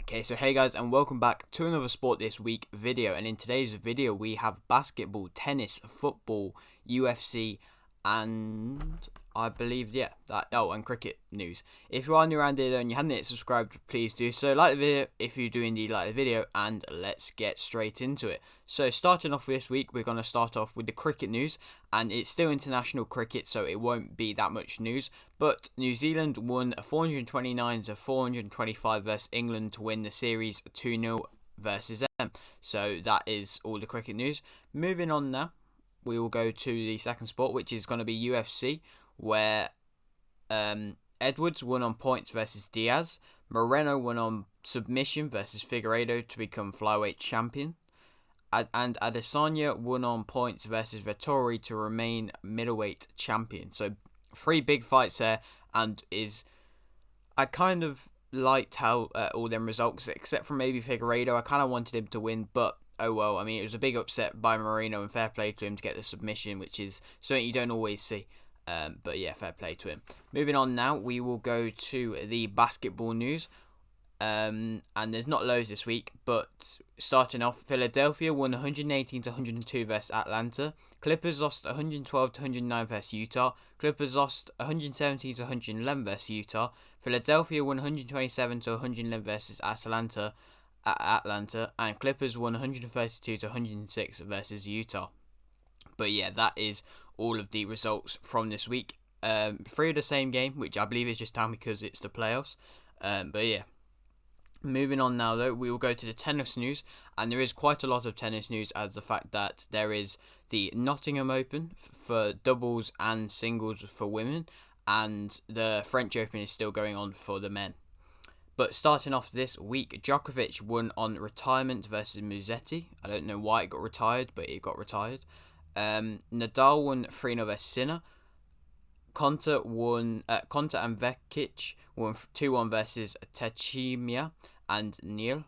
Okay, so hey guys, and welcome back to another Sport This Week video. And in today's video, we have basketball, tennis, football, UFC, and I believe, and cricket news. If you are new around here and you haven't yet subscribed, please do so. Like the video if you do indeed like the video, and let's get straight into it. So starting off this week, we're going to start off with the cricket news, and it's still international cricket, so it won't be that much news. But New Zealand won 429 to 425 versus England to win the series 2-0 versus them. So that is all the cricket news. Moving on now, we will go to the second sport, which is going to be UFC, where Edwards won on points versus Diaz. Moreno won on submission versus Figueiredo to become flyweight champion. And Adesanya won on points versus Vettori to remain middleweight champion. So 3 big fights there, and I kind of liked how all them results, except for maybe Figueiredo. I kind of wanted him to win, but oh well. I mean, it was a big upset by Moreno, and fair play to him to get the submission, which is something you don't always see. But yeah, fair play to him. Moving on now, we will go to the basketball news. And there's not loads this week, but starting off, Philadelphia won 118 to 102 versus Atlanta. Clippers lost 112 to 109 versus Utah. Clippers lost 117 to 111 versus Utah. Philadelphia won 127 to 111 versus Atlanta, and Clippers won 132 to 106 versus Utah. But yeah, that is all of the results from this week. 3 of the same game, which I believe is just down because it's the playoffs. But yeah. Moving on now, though, we will go to the tennis news, and there is quite a lot of tennis news, as the fact that there is the Nottingham Open for doubles and singles for women, and the French Open is still going on for the men. But starting off this week, Djokovic won on retirement versus Musetti. I don't know why it got retired, but it got retired. Nadal won 3-0 versus Sinner. Konta and Vekic won 2-1 versus Techimia and Neil.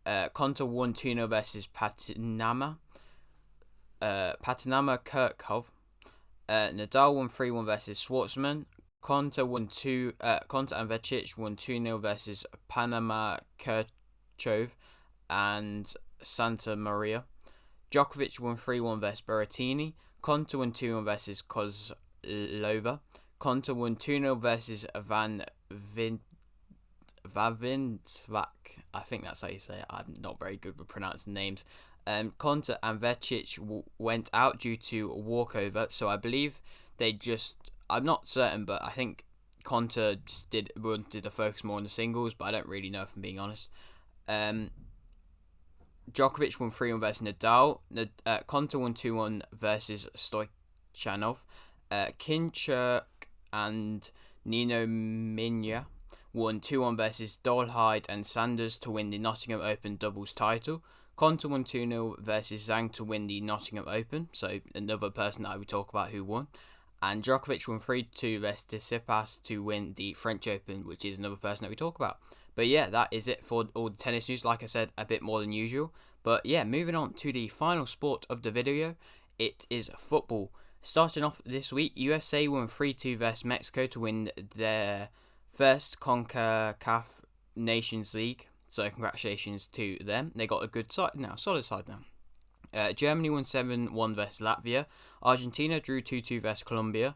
Konta won 2-0 versus Patinama Kirkov. Nadal won 3-1 versus Schwartzman. Konta and Vekic won 2-0 versus Panama Kirchhoff and Santa Maria. Djokovic won 3-1 versus Berrettini. Konta won 2-1 versus Kozlova. Konta won 2-0 versus Vavintsvak. I think that's how you say it. I'm not very good with pronouncing names. Konta and Vekic went out due to a walkover, so I believe I'm not certain, but I think Konta wanted to focus more on the singles, but I don't really know if I'm being honest. Djokovic won 3-1 versus Nadal. Konta won 2-1 versus Stoichanov. Kinchuk and Nino Minya won 2-1 versus Dolhide and Sanders to win the Nottingham Open doubles title. Konta won 2-0 versus Zhang to win the Nottingham Open, so another person that I would talk about who won. And Djokovic won 3-2 versus Tsitsipas to win the French Open, which is another person that we talk about. But yeah, that is it for all the tennis news. Like I said, a bit more than usual. But yeah, moving on to the final sport of the video, it is football. Starting off this week, USA won 3-2 versus Mexico to win their first CONCACAF Nations League. So congratulations to them. They got a good side now, solid side now. Germany won 7-1 versus Latvia. Argentina drew 2-2 versus Colombia.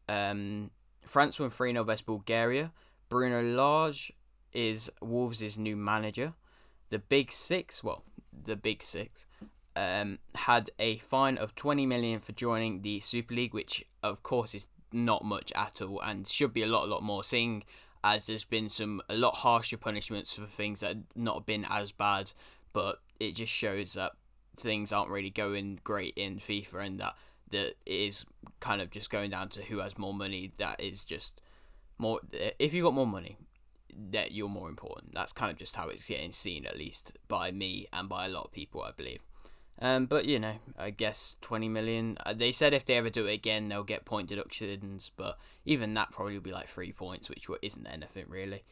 France won 3-0 versus Bulgaria. Bruno Lage is Wolves' new manager. The Big Six had a fine of 20 million for joining the Super League, which of course is not much at all, and should be a lot more, seeing as there's been a lot harsher punishments for things that have not been as bad. But it just shows that things aren't really going great in FIFA, and that it is kind of just going down to who has more money. That is just more, if you got more money, that you're more important. That's kind of just how it's getting seen, at least by me and by a lot of people, I believe. But you know, I guess 20 million. They said if they ever do it again, they'll get point deductions, but even that probably will be like 3 points, which isn't anything really.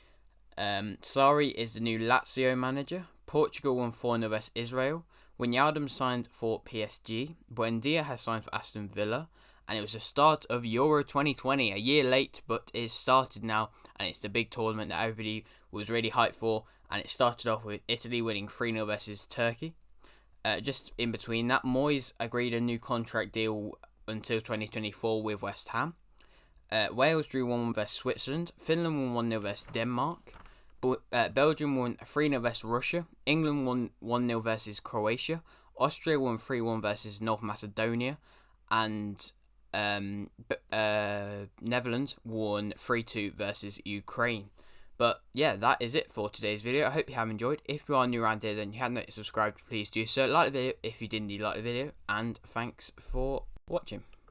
Sarri is the new Lazio manager. Portugal won 4-0 versus Israel. Wijnaldum signed for PSG. Buendia has signed for Aston Villa. and it was the start of Euro 2020, a year late, but it's started now, and it's the big tournament that everybody was really hyped for, and it started off with Italy winning 3-0 versus Turkey. Just in between that, Moyes agreed a new contract deal until 2024 with West Ham. Wales drew 1-1 versus Switzerland. Finland won 1-0 versus Denmark. Belgium won 3-0 versus Russia. England won 1-0 versus Croatia. Austria won 3-1 versus North Macedonia. And Netherlands won 3-2 versus Ukraine. But yeah, that is it for today's video. I hope you have enjoyed. If you are new around here, then you haven't subscribed, please do so. Like the video if you didn't like the video. And thanks for watching.